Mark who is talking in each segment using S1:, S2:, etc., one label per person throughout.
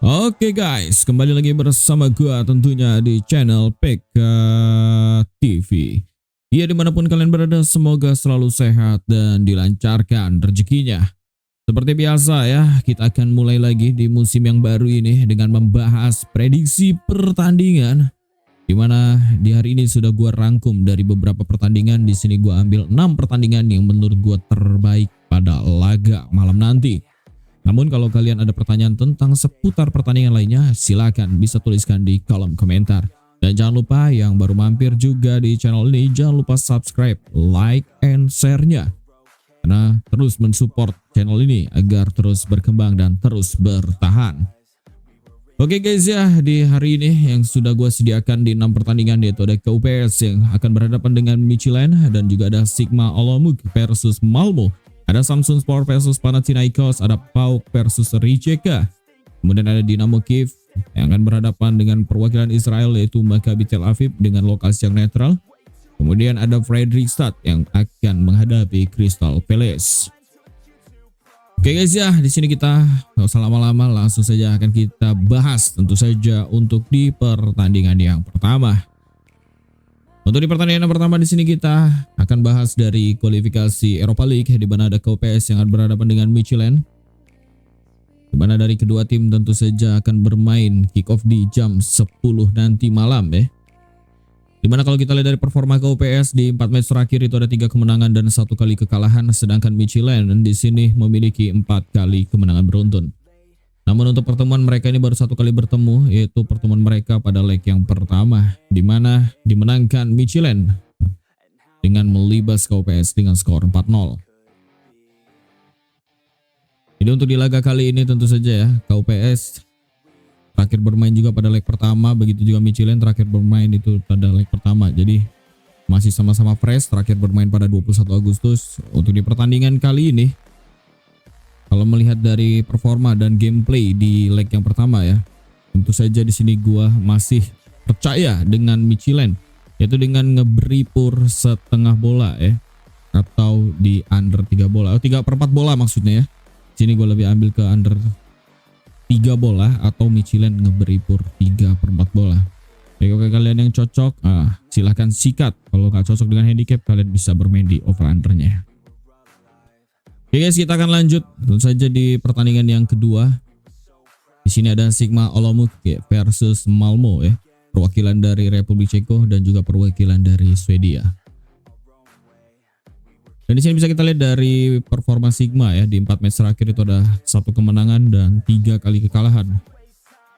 S1: Oke guys, kembali lagi bersama gua tentunya di channel PK TV. Ya dimanapun kalian berada, semoga selalu sehat dan dilancarkan rezekinya. Seperti biasa ya, kita akan mulai lagi di musim yang baru ini dengan membahas prediksi pertandingan. Dimana di hari ini sudah gua rangkum dari beberapa pertandingan. Di sini gua ambil 6 pertandingan yang menurut gua terbaik pada laga malam nanti. Namun kalau kalian ada pertanyaan tentang seputar pertandingan lainnya, silakan bisa tuliskan di kolom komentar. Dan jangan lupa yang baru mampir juga di channel ini, jangan lupa subscribe, like, and share-nya. Karena terus mensupport channel ini agar terus berkembang dan terus bertahan. Oke guys ya, di hari ini yang sudah gue sediakan di 6 pertandingan, yaitu ada KUPS yang akan berhadapan dengan Michelin, dan juga ada Sigma Olomouc versus Malmo. Ada Samsun Sport versus Panathinaikos, ada PAOK versus Rijeka. Kemudian ada Dinamo Kiev yang akan berhadapan dengan perwakilan Israel, yaitu Maccabi Tel Aviv dengan lokasi yang netral. Kemudian ada Fredrikstad yang akan menghadapi Crystal Palace. Oke guys ya, di sini kita nggak usah lama-lama, langsung saja akan kita bahas tentu saja untuk di pertandingan yang pertama. Untuk di pertandingan yang pertama di sini kita akan bahas dari kualifikasi Europa League, di mana ada KUPS yang akan berhadapan dengan Michelin. Di mana dari kedua tim tentu saja akan bermain kick off di jam 10 nanti malam ya. Di mana kalau kita lihat dari performa KUPS di 4 match terakhir itu ada 3 kemenangan dan 1 kali kekalahan, sedangkan Michelin di sini memiliki 4 kali kemenangan beruntun. Namun untuk pertemuan mereka ini baru 1 kali bertemu, yaitu pertemuan mereka pada leg yang pertama, di mana dimenangkan Michelin dengan melibas KUPS dengan skor 4-0. Jadi untuk di laga kali ini tentu saja ya, KUPS terakhir bermain juga pada leg pertama, begitu juga Michelin terakhir bermain itu pada leg pertama. Jadi masih sama-sama fresh, terakhir bermain pada 21 Agustus. Untuk di pertandingan kali ini, kalau melihat dari performa dan gameplay di leg yang pertama ya, tentu saja di sini gua masih percaya dengan Michelin, yaitu dengan ngeberi pur setengah bola ya, atau di under 3 bola, atau 3/4 bola maksudnya ya. Sini gua lebih ambil ke under 3 bola atau Michelin ngeberi pur 3/4 bola. Oke, kalian yang cocok, silahkan sikat. Kalau nggak cocok dengan handicap, kalian bisa bermain di over undernya. Oke guys, kita akan lanjut tentu saja di pertandingan yang kedua. Di sini ada Sigma Olomouc versus Malmo ya, perwakilan dari Republik Ceko dan juga perwakilan dari Swedia. Dan di sini bisa kita lihat dari performa Sigma ya, di 4 match terakhir itu ada 1 kemenangan dan 3 kali kekalahan.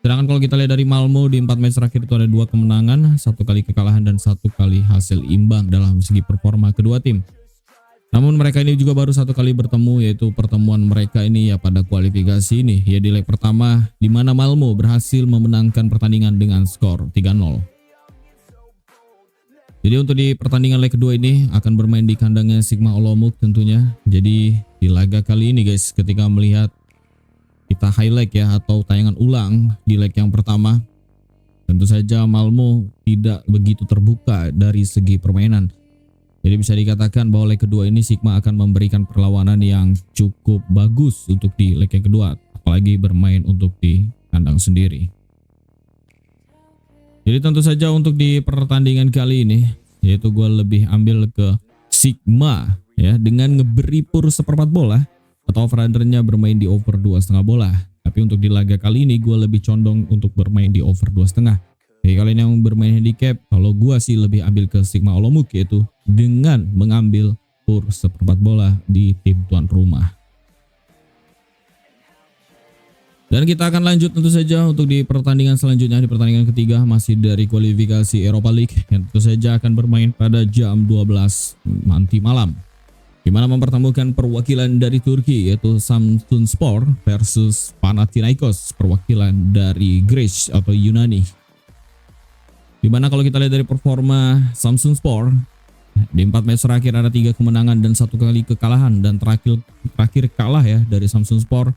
S1: Sedangkan kalau kita lihat dari Malmo di 4 match terakhir itu ada 2 kemenangan, 1 kali kekalahan dan 1 kali hasil imbang dalam segi performa kedua tim. Namun mereka ini juga baru 1 kali bertemu, yaitu pertemuan mereka ini ya pada kualifikasi ini ya di leg pertama, di mana Malmo berhasil memenangkan pertandingan dengan skor 3-0. Jadi untuk di pertandingan leg kedua ini akan bermain di kandangnya Sigma Olomouc tentunya. Jadi di laga kali ini guys, ketika melihat kita highlight ya atau tayangan ulang di leg yang pertama, tentu saja Malmo tidak begitu terbuka dari segi permainan. Jadi bisa dikatakan bahwa leg kedua ini Sigma akan memberikan perlawanan yang cukup bagus untuk di leg yang kedua, apalagi bermain untuk di kandang sendiri. Jadi tentu saja untuk di pertandingan kali ini, yaitu gue lebih ambil ke Sigma ya, dengan ngeberi pur 1/4 bola atau over undernya bermain di over 2,5 bola. Tapi untuk di laga kali ini gue lebih condong untuk bermain di over 2,5. Jadi kalian yang bermain handicap, kalau gua sih lebih ambil ke Sigma Olomouc, yaitu dengan mengambil pur 1/4 bola di tim tuan rumah. Dan kita akan lanjut tentu saja untuk di pertandingan selanjutnya, di pertandingan ketiga masih dari kualifikasi Europa League yang tentu saja akan bermain pada jam 12 nanti malam. Di mana mempertemukan perwakilan dari Turki, yaitu Samsun Sport versus Panathinaikos, perwakilan dari Greece atau Yunani. Dimana kalau kita lihat dari performa Samsun Sport di 4 match terakhir ada 3 kemenangan dan 1 kali kekalahan, dan terakhir kalah ya dari Samsun Sport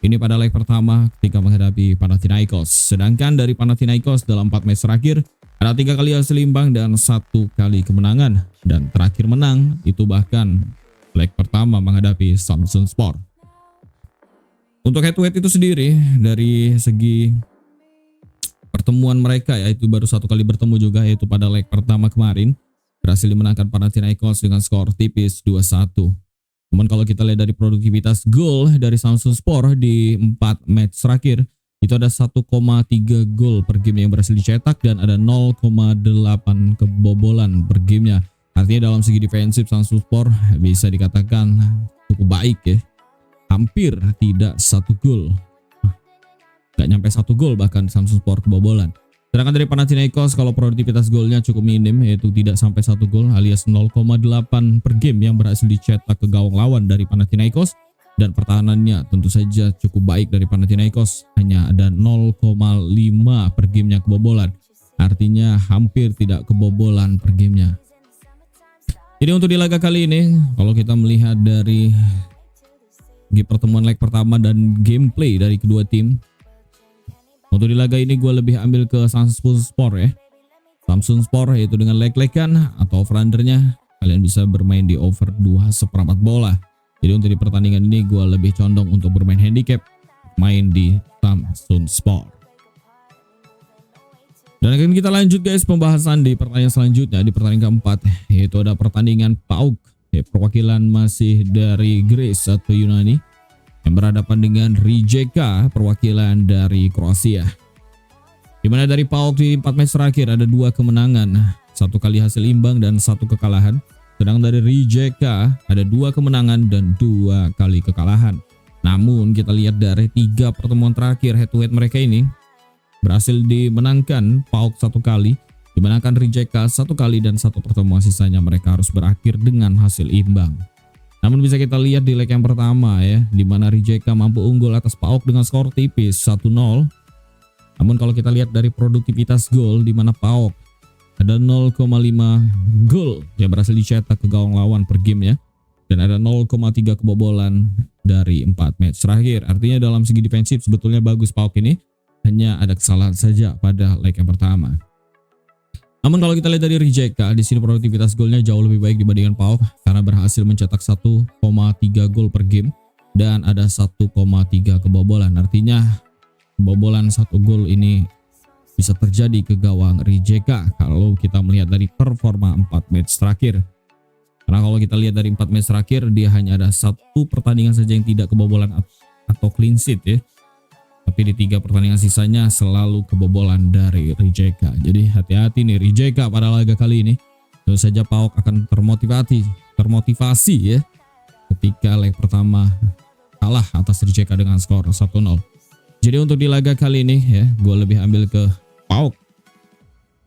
S1: ini pada leg pertama ketika menghadapi Panathinaikos. Sedangkan dari Panathinaikos dalam 4 match terakhir ada 3 kali hasil imbang dan 1 kali kemenangan, dan terakhir menang itu bahkan leg pertama menghadapi Samsun Sport. Untuk head to head itu sendiri dari segi pertemuan mereka ya, itu baru satu kali bertemu juga, yaitu pada leg pertama kemarin berhasil dimenangkan Panathinaikos dengan skor tipis 2-1. Namun kalau kita lihat dari produktivitas gol dari Samsunspor di 4 match terakhir, itu ada 1,3 gol per game yang berhasil dicetak dan ada 0,8 kebobolan per gamenya. Artinya dalam segi defensif Samsunspor bisa dikatakan cukup baik ya. Hampir tidak satu gol. Gak nyampe satu gol bahkan Samsunspor kebobolan. Sedangkan dari Panathinaikos kalau produktivitas golnya cukup minim, yaitu tidak sampai satu gol alias 0,8 per game yang berhasil dicetak ke gawang lawan dari Panathinaikos. Dan pertahanannya tentu saja cukup baik dari Panathinaikos, hanya ada 0,5 per gamenya kebobolan. Artinya hampir tidak kebobolan per gamenya. Jadi untuk di laga kali ini, kalau kita melihat dari pertemuan leg pertama dan gameplay dari kedua tim, untuk di laga ini gue lebih ambil ke Samsunspor ya. Samsunspor yaitu dengan leg-legan atau over-undernya, kalian bisa bermain di over 2,4 bola. Jadi untuk di pertandingan ini gue lebih condong untuk bermain handicap, main di Samsunspor. Dan akan kita lanjut guys pembahasan di pertandingan selanjutnya, di pertandingan keempat, yaitu ada pertandingan PAOK, perwakilan masih dari Greece atau Yunani, yang berhadapan dengan Rijeka, perwakilan dari Kroasia. Dimana dari PAOK di 4 match terakhir ada 2 kemenangan, 1 kali hasil imbang dan 1 kekalahan. Sedang dari Rijeka ada 2 kemenangan dan 2 kali kekalahan. Namun kita lihat dari 3 pertemuan terakhir head to head mereka ini berhasil dimenangkan PAOK 1 kali, dimenangkan Rijeka 1 kali, dan 1 pertemuan sisanya mereka harus berakhir dengan hasil imbang. Namun bisa kita lihat di leg yang pertama ya, di mana Rijeka mampu unggul atas PAOK dengan skor tipis 1-0. Namun kalau kita lihat dari produktivitas gol, di mana PAOK ada 0,5 gol yang berhasil dicetak ke gawang lawan per game ya, dan ada 0,3 kebobolan dari 4 match terakhir. Artinya dalam segi defensif sebetulnya bagus PAOK ini, hanya ada kesalahan saja pada leg yang pertama. Namun kalau kita lihat dari Rijeka, di sini produktivitas golnya jauh lebih baik dibandingkan PAOK karena berhasil mencetak 1,3 gol per game dan ada 1,3 kebobolan. Artinya kebobolan 1 gol ini bisa terjadi ke gawang Rijeka kalau kita melihat dari performa 4 match terakhir. Karena kalau kita lihat dari 4 match terakhir, dia hanya ada 1 pertandingan saja yang tidak kebobolan atau clean sheet ya. Tapi di 3 pertandingan sisanya selalu kebobolan dari Rijeka. Jadi hati-hati nih Rijeka pada laga kali ini. Tentu saja PAOK akan termotivasi ya ketika leg pertama kalah atas Rijeka dengan skor 1-0. Jadi untuk di laga kali ini ya, gue lebih ambil ke PAOK,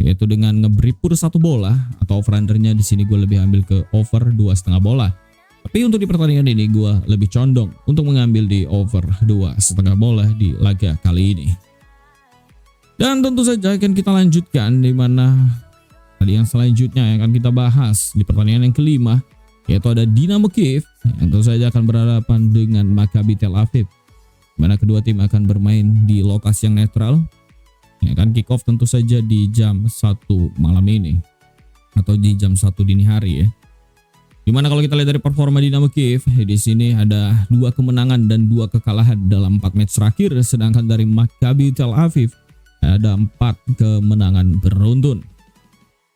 S1: yaitu dengan ngeberi pur 1 bola atau over-undernya di sini gue lebih ambil ke over 2,5 bola. Tapi untuk di pertandingan ini gue lebih condong untuk mengambil di over 2,5 bola di laga kali ini. Dan tentu saja akan kita lanjutkan di mana tadi yang selanjutnya yang akan kita bahas di pertandingan yang kelima, yaitu ada Dynamo Kyiv yang tentu saja akan berhadapan dengan Maccabi Tel Aviv, di mana kedua tim akan bermain di lokasi yang netral. Ya kan, kick off tentu saja di jam 1 malam ini atau di jam 1 dini hari ya. Dimana kalau kita lihat dari performa Dynamo Kyiv, di sini ada 2 kemenangan dan 2 kekalahan dalam 4 match terakhir, sedangkan dari Maccabi Tel Aviv ada 4 kemenangan beruntun.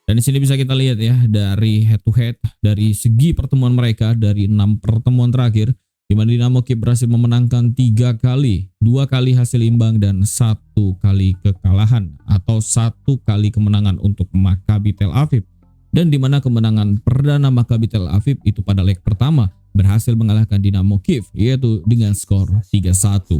S1: Dan di sini bisa kita lihat ya dari head to head, dari segi pertemuan mereka dari 6 pertemuan terakhir, di mana Dynamo Kyiv berhasil memenangkan 3 kali, 2 kali hasil imbang dan 1 kali kekalahan atau 1 kali kemenangan untuk Maccabi Tel Aviv. Dan di mana kemenangan perdana Maccabi Tel Aviv itu pada leg pertama berhasil mengalahkan Dynamo Kyiv, yaitu dengan skor 3-1.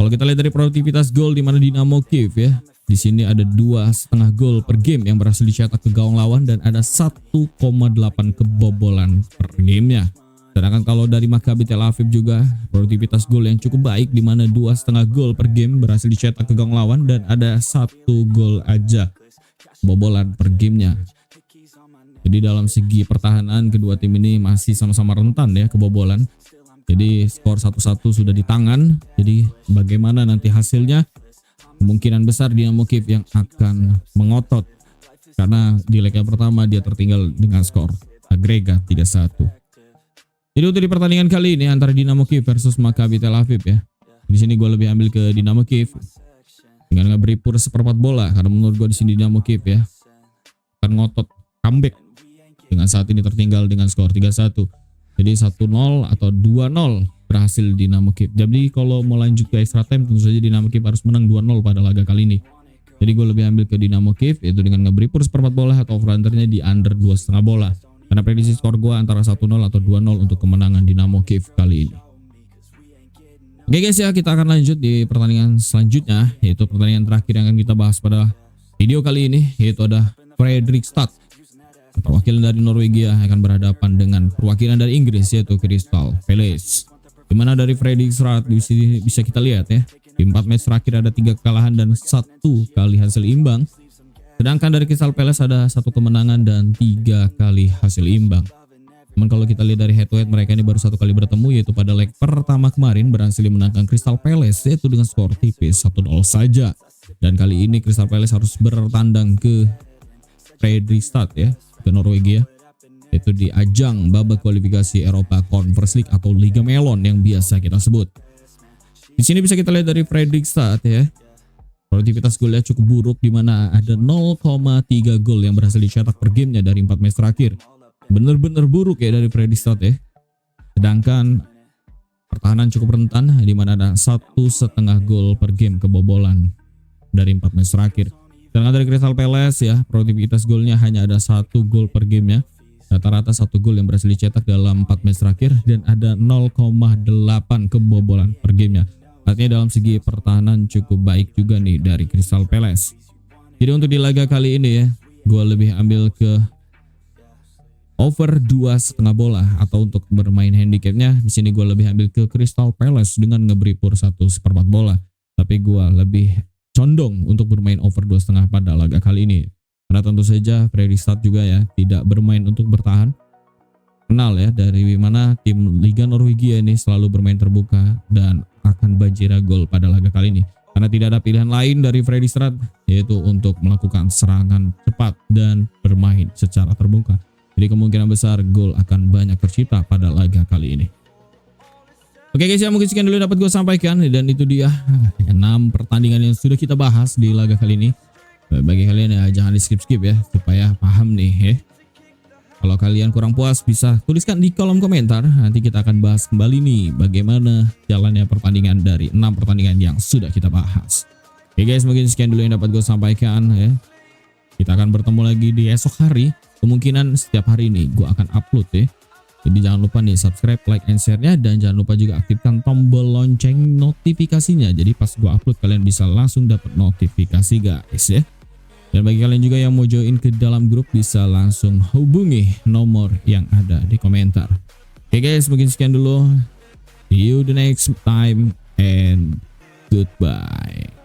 S1: Kalau kita lihat dari produktivitas gol, di mana Dynamo Kyiv ya, di sini ada 2,5 gol per game yang berhasil dicetak ke gawang lawan dan ada 1,8 kebobolan per gamenya. Sedangkan kalau dari Maccabi Tel Aviv juga produktivitas gol yang cukup baik, di mana 2,5 gol per game berhasil dicetak ke gawang lawan dan ada 1 gol aja kebobolan per gamenya. Jadi dalam segi pertahanan kedua tim ini masih sama-sama rentan ya kebobolan. Jadi skor 1-1 sudah di tangan. Jadi bagaimana nanti hasilnya, kemungkinan besar Dynamo Kyiv yang akan mengotot karena di leg yang pertama dia tertinggal dengan skor agregat 3-1. Jadi untuk di pertandingan kali ini antara Dinamo Kiev versus Maccabi Tel Aviv ya. Di sini gue lebih ambil ke Dinamo Kiev dengan ngeberi pur seperempat bola, karena menurut gue di sini Dinamo Kiev ya akan ngotot comeback dengan saat ini tertinggal dengan skor 3-1. Jadi 1-0 atau 2-0 berhasil Dinamo Kiev. Jadi kalau mau lanjut ke extra time tentu saja Dinamo Kiev harus menang 2-0 pada laga kali ini. Jadi gue lebih ambil ke Dinamo Kiev yaitu dengan ngeberi pur seperempat bola atau over-undernya di under 2,5 bola. Karena prediksi skor gue antara 1-0 atau 2-0 untuk kemenangan Dinamo Kiev kali ini. Oke guys ya, kita akan lanjut di pertandingan selanjutnya, yaitu pertandingan terakhir yang akan kita bahas pada video kali ini, yaitu ada Fredrikstad. Perwakilan dari Norwegia akan berhadapan dengan perwakilan dari Inggris yaitu Crystal Palace. Dimana dari Fredrikstad bisa kita lihat ya, di 4 match terakhir ada 3 kekalahan dan 1 kali hasil imbang. Sedangkan dari Crystal Palace ada 1 kemenangan dan 3 kali hasil imbang. Namun kalau kita lihat dari head to head, mereka ini baru 1 kali bertemu, yaitu pada leg pertama kemarin berhasil menangkan Crystal Palace yaitu dengan skor tipis 1-0 saja. Dan kali ini Crystal Palace harus bertandang ke Fredrikstad ya, ke Norwegia, yaitu di ajang babak kualifikasi Eropa Conference League atau Liga Melon yang biasa kita sebut. Di sini bisa kita lihat dari Fredrikstad ya, produktivitas golnya cukup buruk, di mana ada 0,3 gol yang berhasil dicetak per gamenya dari 4 match terakhir. Bener-bener buruk ya dari Fredrikstad ya. Sedangkan pertahanan cukup rentan, di mana ada 1,5 gol per game kebobolan dari 4 match terakhir. Sedangkan dari Crystal Palace ya, produktivitas golnya hanya ada 1 gol per gamenya. Rata-rata 1 gol yang berhasil dicetak dalam 4 match terakhir, dan ada 0,8 kebobolan per gamenya. Artinya dalam segi pertahanan cukup baik juga nih dari Crystal Palace. Jadi untuk di laga kali ini ya, gue lebih ambil ke over 2,5 bola, atau untuk bermain handicapnya di sini gue lebih ambil ke Crystal Palace dengan ngeberi pur 1/4 bola. Tapi gue lebih condong untuk bermain over 2,5 pada laga kali ini. Karena tentu saja Fredrikstad juga ya tidak bermain untuk bertahan. Kenal ya dari mana tim Liga Norwegia ini selalu bermain terbuka dan akan banjir gol pada laga kali ini. Karena tidak ada pilihan lain dari Fredrikstad yaitu untuk melakukan serangan cepat dan bermain secara terbuka. Jadi kemungkinan besar gol akan banyak tercipta pada laga kali ini. Oke guys ya, mungkin sekian dulu dapat gue sampaikan, dan itu dia 6 pertandingan yang sudah kita bahas di laga kali ini. Bagi kalian ya jangan di skip-skip ya, supaya paham nih ya. Kalau kalian kurang puas bisa tuliskan di kolom komentar, nanti kita akan bahas kembali nih bagaimana jalannya pertandingan dari 6 pertandingan yang sudah kita bahas. Oke guys, mungkin sekian dulu yang dapat gue sampaikan ya. Kita akan bertemu lagi di esok hari. Kemungkinan setiap hari ini gue akan upload ya. Jadi jangan lupa nih subscribe, like, and share-nya. Dan jangan lupa juga aktifkan tombol lonceng notifikasinya. Jadi pas gue upload kalian bisa langsung dapat notifikasi guys ya. Dan bagi kalian juga yang mau join ke dalam grup bisa langsung hubungi nomor yang ada di komentar. Oke guys, mungkin sekian dulu. See you the next time and goodbye.